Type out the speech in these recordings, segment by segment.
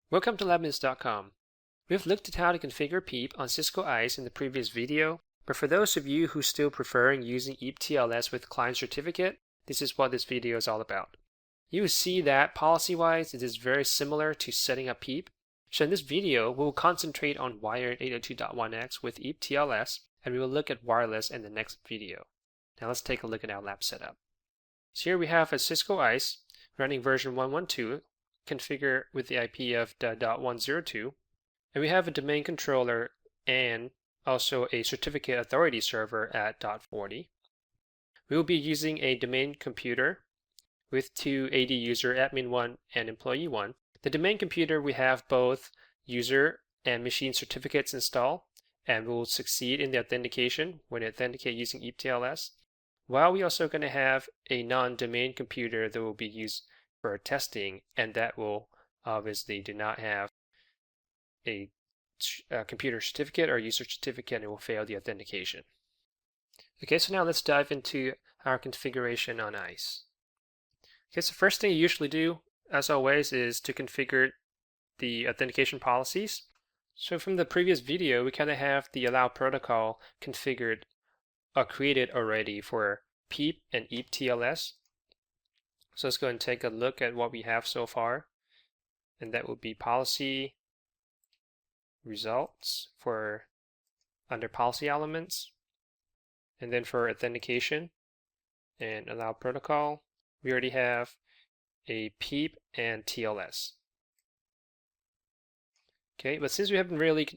Welcome to LabMinutes.com. We've looked at how to configure PEEP on Cisco ISE in the previous video, but for those of you who still preferring using EAP-TLS with client certificate, this is what this video is all about. You will see that policy-wise it is very similar to setting up PEEP. So in this video, we will concentrate on wired 802.1x with EAP-TLS, and we will look at wireless in the next video. Now let's take a look at our lab setup. So here we have a Cisco ISE running version 112, configured with the IP of the .102, and we have a domain controller and also a certificate authority server at .40. We will be using a domain computer with two AD user, admin 1 and employee 1. The domain computer, we have both user and machine certificates installed, and we will succeed in the authentication when we authenticate using EAP-TLS. While we also going to have a non-domain computer that will be used for testing, and that will obviously do not have a computer certificate or user certificate, and it will fail the authentication. Okay, so now let's dive into our configuration on ISE. Okay, so first thing you usually do, as always, is to configure the authentication policies. So from the previous video, we kind of have the allow protocol configured or created already for PEEP and EAP-TLS. So let's go and take a look at what we have so far, and that will be policy results for under policy elements, and then for authentication and allow protocol, we already have a PEEP and TLS. Okay, but since we haven't really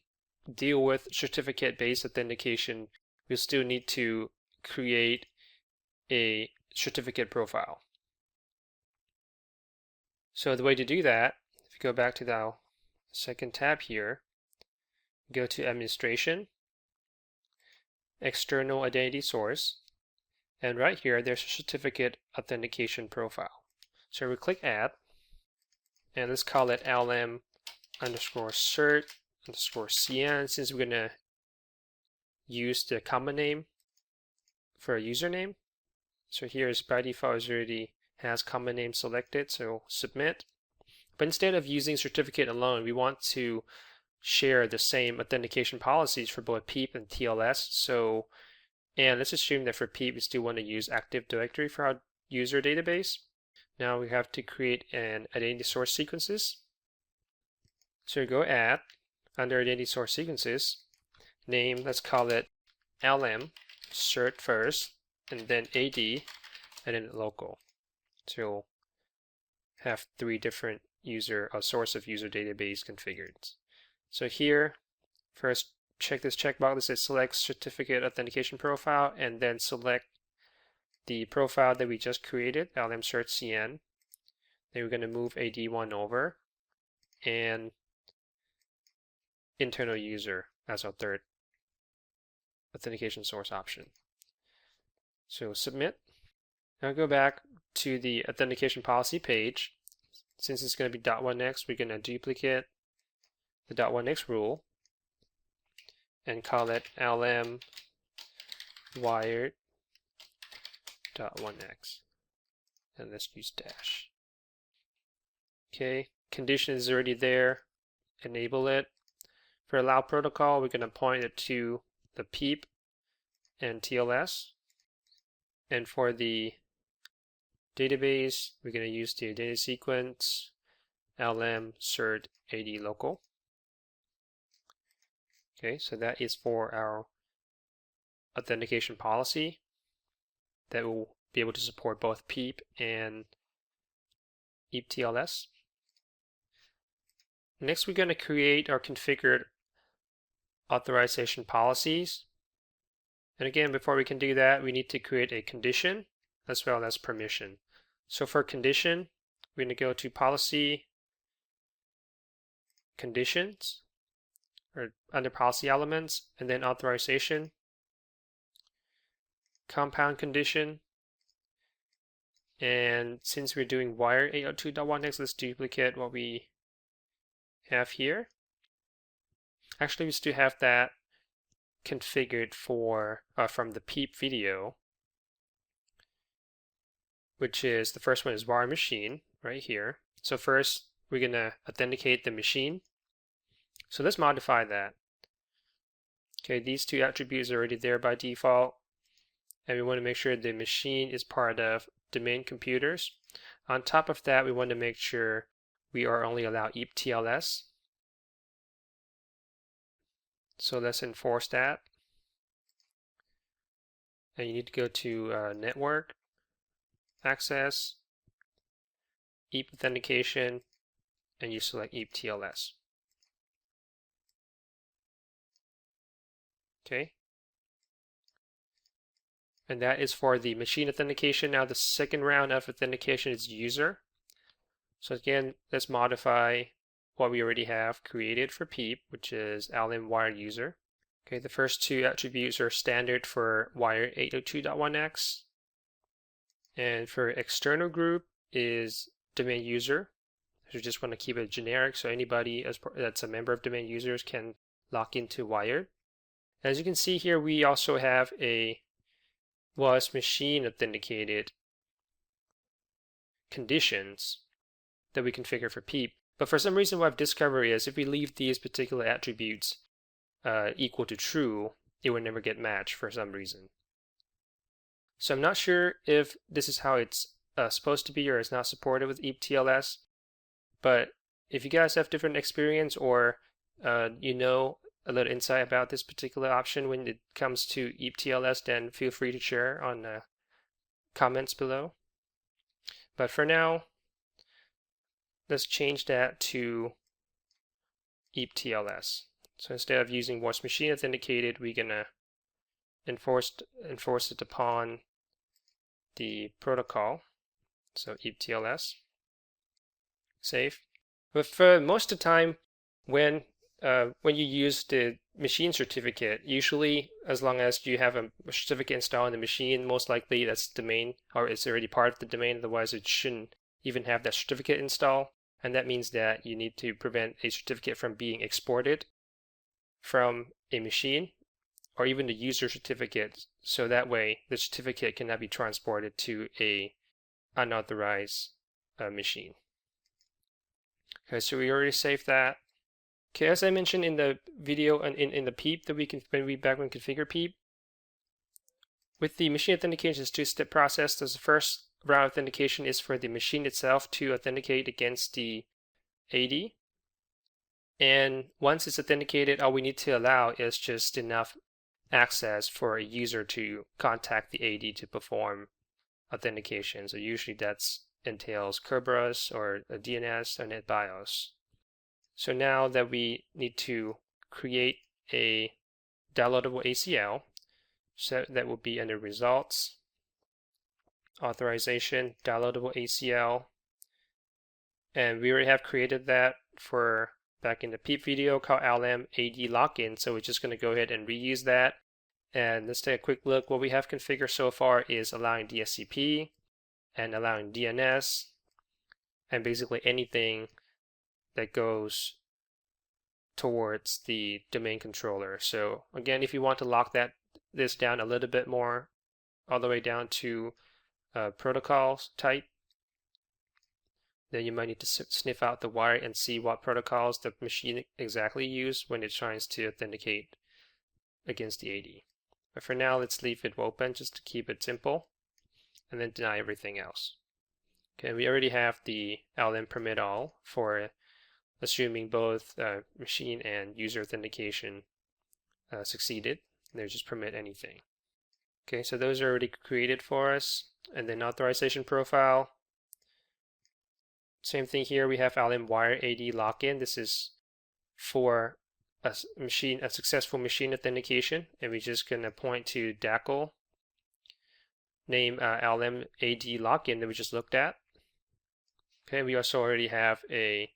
deal with certificate-based authentication, we still need to create a certificate profile. So the way to do that, if you go back to the second tab here, go to Administration, External Identity Source, and right here there's a certificate authentication profile. So we click Add, and let's call it LM_cert_CN, since we're going to use the common name for a username. So here is by default it already has common name selected, so submit. But instead of using certificate alone, we want to share the same authentication policies for both PEEP and TLS. And let's assume that for PEEP we still want to use Active Directory for our user database. Now we have to create an identity source sequences. So go Add, under Identity Source Sequences, name, let's call it LM, cert first, and then AD, and then local. So you'll have three different user or source of user database configured. So here, first check this checkbox that says select certificate authentication profile, and then select the profile that we just created, LM_cert_CN. Then we're going to move AD1 over, and internal user as our third authentication source option. So submit. Now go back to the authentication policy page. Since it's going to be .1x, we're going to duplicate the .1x rule and call it LM wired .1x, and let's use dash. Okay, condition is already there, enable it. For allow protocol, we're going to point it to the PEEP and TLS, and for the database, we're going to use the data sequence LM_cert_AD local. Okay, so that is for our authentication policy that will be able to support both PEEP and EAP-TLS. Next, we're going to create our configured authorization policies. And again, before we can do that, we need to create a condition as well as permission. So for condition, we're going to go to Policy, Conditions, or under Policy Elements, and then Authorization, Compound Condition. And since we're doing wired 802.1x, let's duplicate what we have here. Actually, we still have that configured for from the PEEP video, which is the first one is wire machine right here. So first we're going to authenticate the machine. So let's modify that. Okay, these two attributes are already there by default, and we want to make sure the machine is part of domain computers. On top of that, we want to make sure we are only allowed EAP-TLS. So let's enforce that. And you need to go to Network, Access, EAP Authentication, and you select EAP-TLS. Okay. And that is for the machine authentication. Now the second round of authentication is user. So again, let's modify what we already have created for PEEP, which is LM wired user. Okay, the first two attributes are standard for wired 802.1x. And for external group is domain user. So we just want to keep it generic so anybody that's a member of domain users can log into wired. As you can see here, we also have a was machine authenticated conditions that we configure for PEEP. But for some reason what I've discovered is if we leave these particular attributes equal to true, it will never get matched for some reason. So I'm not sure if this is how it's supposed to be or it's not supported with EAP-TLS, but if you guys have different experience or you know a little insight about this particular option when it comes to EAP-TLS, then feel free to share on comments below. But for now, let's change that to EAP-TLS. So instead of using what's machine authenticated, we're gonna enforce it upon the protocol. So EAP-TLS, save. But for most of the time, when you use the machine certificate, usually as long as you have a certificate installed in the machine, most likely that's domain or it's already part of the domain. Otherwise, it shouldn't even have that certificate installed. And that means that you need to prevent a certificate from being exported from a machine or even the user certificate. So that way the certificate cannot be transported to a unauthorized machine. Okay, so we already saved that. Okay, as I mentioned in the video and in the PEEP that when we configure PEEP, with the machine authentication, it's a two-step process. The first round of authentication is for the machine itself to authenticate against the AD. And once it's authenticated, all we need to allow is just enough access for a user to contact the AD to perform authentication. So usually that entails Kerberos or a DNS or NetBIOS. So now that we need to create a downloadable ACL, so that will be under results, authorization, downloadable ACL, and we already have created that for back in the PEEP video called LM AD login. So we're just going to go ahead and reuse that. And let's take a quick look. What we have configured so far is allowing DSCP and allowing DNS and basically anything that goes towards the domain controller. So again, if you want to lock this down a little bit more, all the way down to protocols type, then you might need to sniff out the wire and see what protocols the machine exactly used when it tries to authenticate against the AD. But for now, let's leave it open just to keep it simple, and then deny everything else. Okay, we already have the LM permit all for assuming both machine and user authentication succeeded. They just permit anything. Okay, so those are already created for us. And then authorization profile. Same thing here. We have LM wire AD login. This is for a successful machine authentication, and we're just gonna point to DACL, name LM AD login that we just looked at. Okay, we also already have a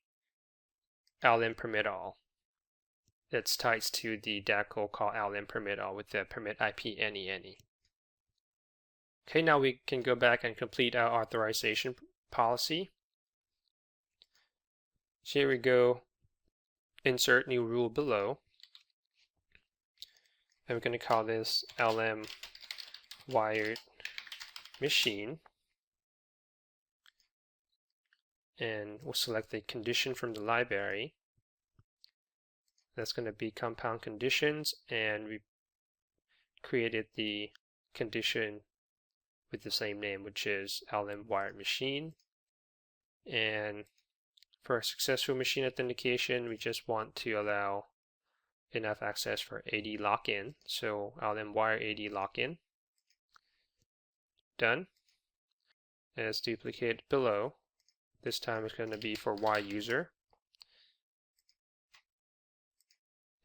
LM permit all that's tied to the DACL called LM permit all with the permit IP any. Okay, now we can go back and complete our authorization policy. So here we go, insert new rule below. And we're going to call this LM wired machine. and we'll select the condition from the library. That's going to be compound conditions, and we created the condition with the same name, which is LM wired machine. And for a successful machine authentication, we just want to allow enough access for AD lock-in. So LM wire AD lock-in. Done. And let's duplicate below. This time it's going to be for Y user.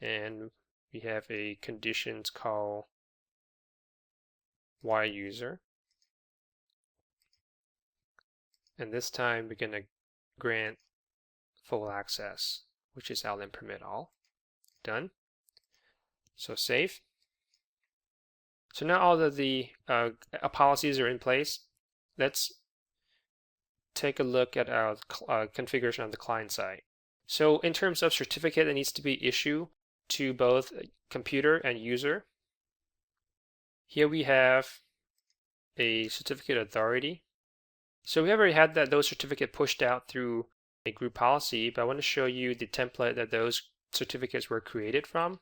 And we have a conditions called Y user. And this time we're going to grant full access, which is LM permit all. Done. So save. So now all of the policies are in place. Let's take a look at our configuration on the client side. So in terms of certificate, it needs to be issued to both computer and user. Here we have a certificate authority. So we already had those certificates pushed out through a group policy, but I want to show you the template that those certificates were created from.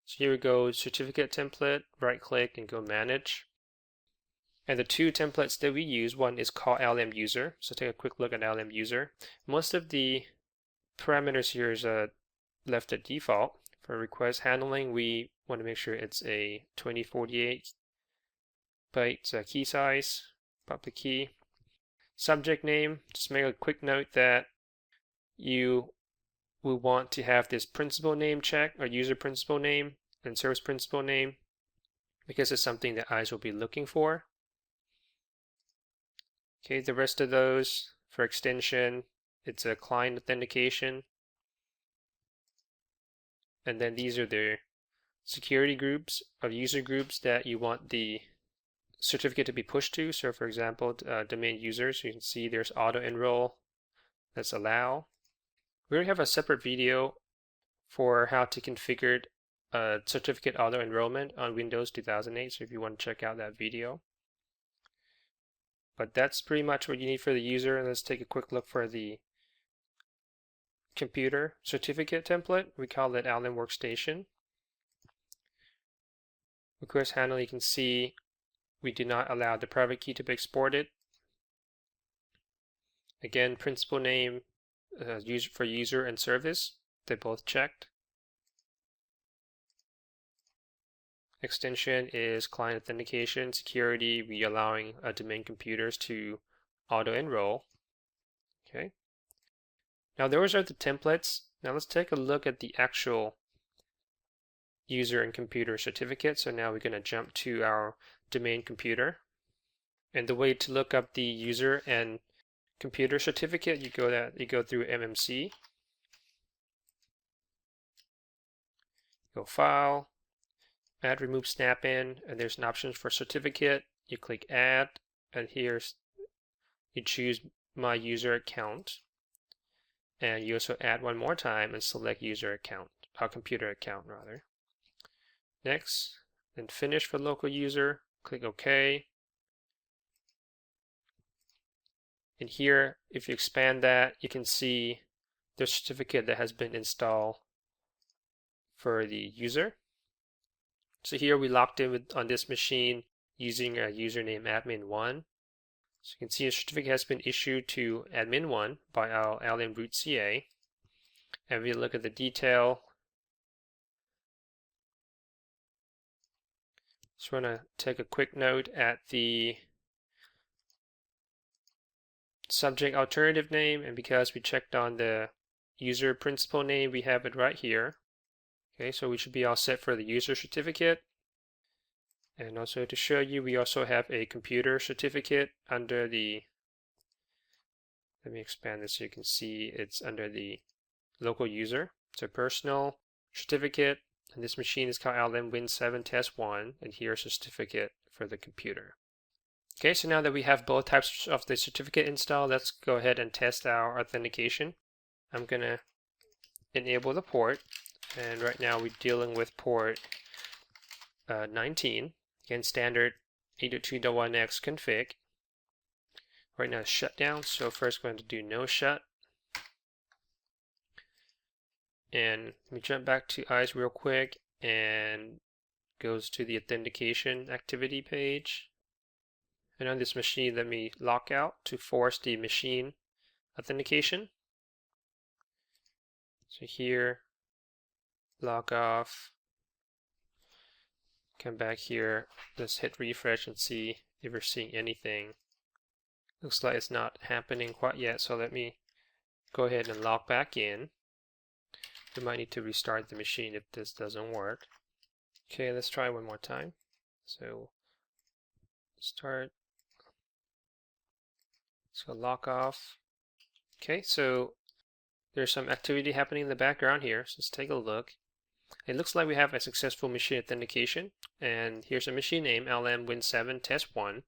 So here we go, certificate template, right click and go manage. And the two templates that we use, one is called LM user. So take a quick look at LM user. Most of the parameters here is left at default. For request handling, we want to make sure it's a 2048 byte key size, public key. Subject name, just make a quick note that you will want to have this principal name check, or user principal name and service principal name, because it's something that ISE will be looking for. Okay, the rest of those, for extension, it's a client authentication. And then these are the security groups of user groups that you want the certificate to be pushed to. So for example, domain users, you can see there's auto enroll, that's allow. We already have a separate video for how to configure certificate auto enrollment on Windows 2008, so if you want to check out that video. But that's pretty much what you need for the user. And let's take a quick look for the computer certificate template. We call it LM workstation. Request handle, you can see we do not allow the private key to be exported. Again, principal name for user and service, they both checked. Extension is client authentication. Security, we allowing domain computers to auto enroll. Okay. Now those are the templates. Now let's take a look at the actual user and computer certificate. So now we're going to jump to our domain computer. And the way to look up the user and computer certificate, you go through MMC. Go File, Add Remove Snap-in, and there's an option for certificate. You click Add, and here's you choose My User Account. And you also add one more time and select user account, or computer account rather. Next, then finish for local user, click OK. And here, if you expand that, you can see the certificate that has been installed for the user. So here we logged in on this machine using a username admin1. So you can see a certificate has been issued to admin1 by our LM root CA. And we look at the detail. Just want to take a quick note at the subject alternative name, and because we checked on the user principal name, we have it right here. Okay, so we should be all set for the user certificate. And also to show you, we also have a computer certificate under the, let me expand this so you can see it's under the local user. So personal certificate, and this machine is called LM Win7 Test 1, and here's a certificate for the computer. Okay, so now that we have both types of the certificate installed, let's go ahead and test our authentication. I'm going to enable the port, and right now we're dealing with port 19. Again, standard 802.1x config. Right now it's shut down, so first we're going to do no shut. And let me jump back to ISE real quick and goes to the authentication activity page. And on this machine, let me lock out to force the machine authentication. So here, log off, come back here, let's hit refresh and see if we're seeing anything. Looks like it's not happening quite yet, so let me go ahead and log back in. We might need to restart the machine if this doesn't work. Okay, let's try one more time. So start. So lock off. Okay, so there's some activity happening in the background here. So let's take a look. It looks like we have a successful machine authentication. And here's a machine name, LM-Win7 Test1.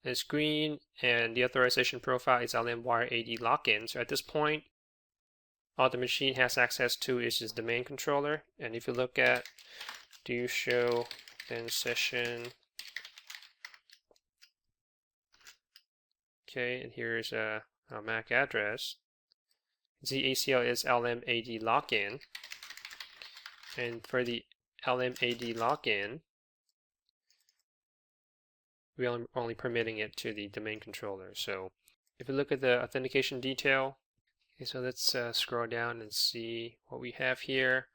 It's green, and the authorization profile is LM-Wire-AD login. So at this point, all the machine has access to is just the main controller. And if you look at do show then session, okay, and here's a MAC address. The ACL is LM-AD login, and for the LM-AD login, we're only permitting it to the domain controller. So if you look at the authentication detail, okay, so let's scroll down and see what we have here.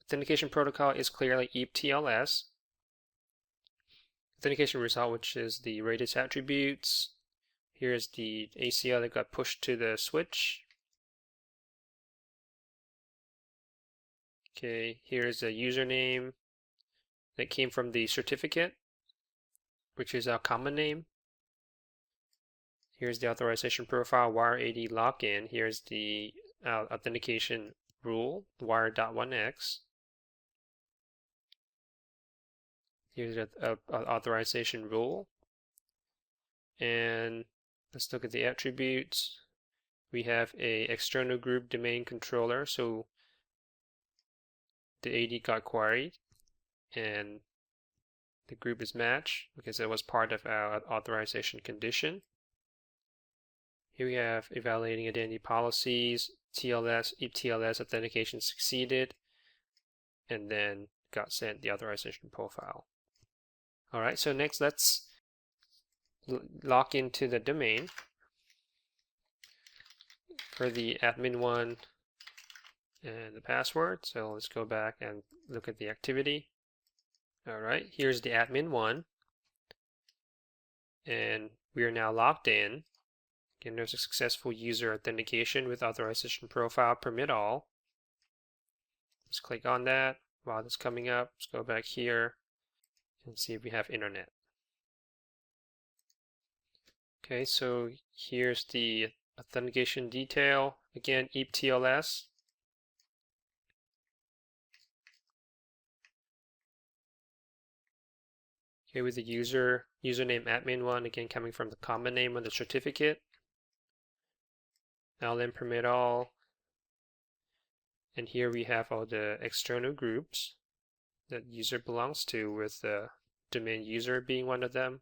Authentication protocol is clearly EAP-TLS. Authentication result, which is the radius attributes. Here's the ACL that got pushed to the switch. Okay, here's a username that came from the certificate, which is our common name. Here's the authorization profile, wire-AD login. Here's the authentication rule, wire.1x. Here's the authorization rule. And let's look at the attributes. We have a external group domain controller, so the AD got queried, and the group is matched because it was part of our authorization condition. Here we have evaluating identity policies, TLS, EAP-TLS authentication succeeded, and then got sent the authorization profile. All right, so next let's log into the domain for the admin one and the password. So let's go back and look at the activity. All right, here's the admin one, and we are now logged in. Again, there's a successful user authentication with authorization profile permit all. Let's click on that. While that's coming up, let's go back here and see if we have internet. Okay, so here's the authentication detail. Again, EAP-TLS. Okay, with the username admin1, again coming from the common name of the certificate. LM permit all. And here we have all the external groups that user belongs to, with the domain user being one of them.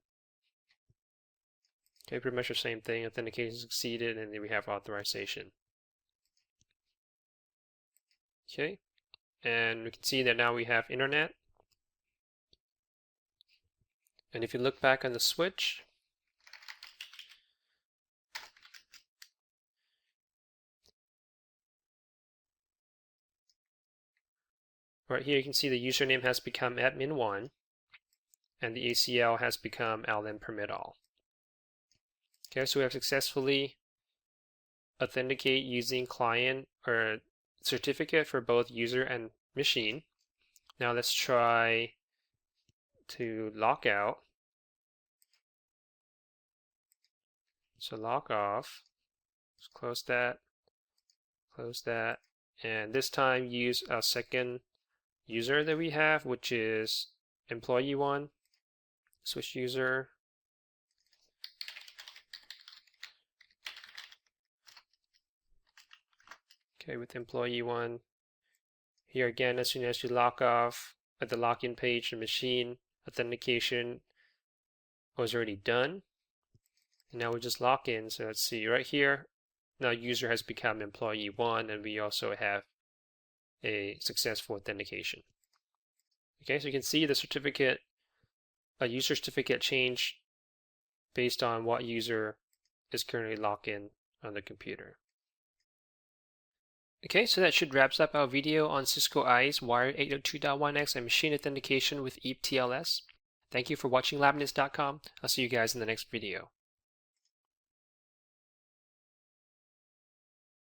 Okay, pretty much the same thing. Authentication succeeded, and then we have authorization. Okay, and we can see that now we have internet. And if you look back on the switch, right here you can see the username has become admin1, and the ACL has become LM permit all. Okay, so we have successfully authenticate using client or certificate for both user and machine. Now let's try to log out. So log off. Let's close that, and this time use a second user that we have, which is employee1. Switch user. Okay, with employee1. Here again, as soon as you log off at the login page, the machine authentication was already done. And now we just log in. So let's see right here. Now user has become employee 1, and we also have a successful authentication. Okay, so you can see the certificate, a user certificate change based on what user is currently logged in on the computer. Okay, so that should wraps up our video on Cisco ISE Wired 802.1x and machine authentication with EAP-TLS. Thank you for watching LabMinutes.com. I'll see you guys in the next video.